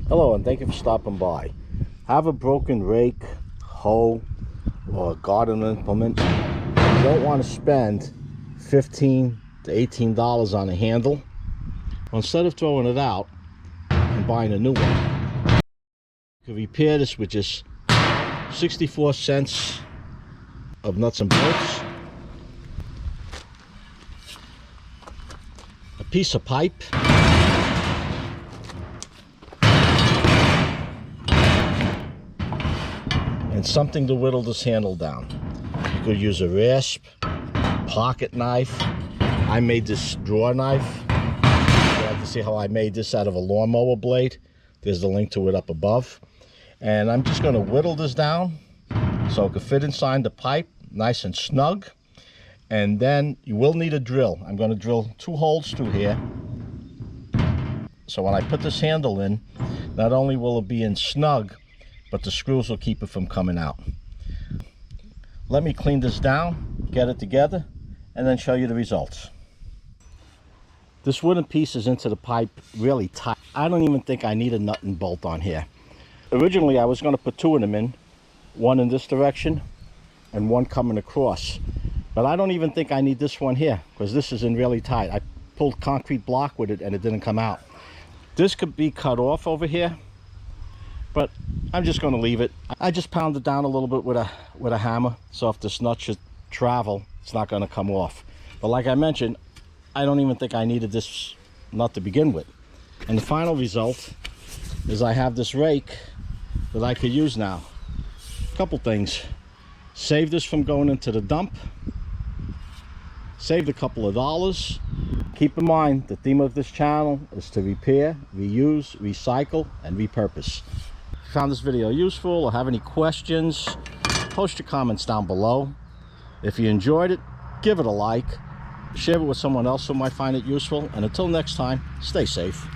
Hello, and thank you for stopping by. Have a broken rake, hoe, or garden implement. You don't want to spend $15 to $18 on a handle. Well, instead of throwing it out and buying a new one, you can repair this with just 64 cents of nuts and bolts, a piece of pipe, and something to whittle this handle down. You could use a rasp, pocket knife. I made this draw knife. If you'd like to see how I made this out of a lawnmower blade, there's the link to it up above. And I'm just going to whittle this down so it can fit inside the pipe nice and snug. And then you will need a drill. I'm going to drill 2 holes through here, so when I put this handle in, not only will it be in snug, but the screws will keep it from coming out. Let me clean this down, get it together, and then show you the results. This wooden piece is into the pipe really tight. I don't even think I need a nut and bolt on here. Originally I was going to put 2 of them in, one in this direction and one coming across, but I don't even think I need this one here because this is in really tight. I pulled concrete block with it and it didn't come out. This could be cut off over here, but I'm just going to leave it. I just pounded down a little bit with a hammer, so if this nut should travel, it's not going to come off. But like I mentioned, I don't even think I needed this nut to begin with. And the final result is I have this rake that I could use now. A couple things: save this from going into the dump, saved a couple of dollars. Keep in mind, the theme of this channel is to repair, reuse, recycle, and repurpose. If you found this video useful or have any questions, post your comments down below. If you enjoyed it, give it a like, share it with someone else who might find it useful, and until next time, stay safe.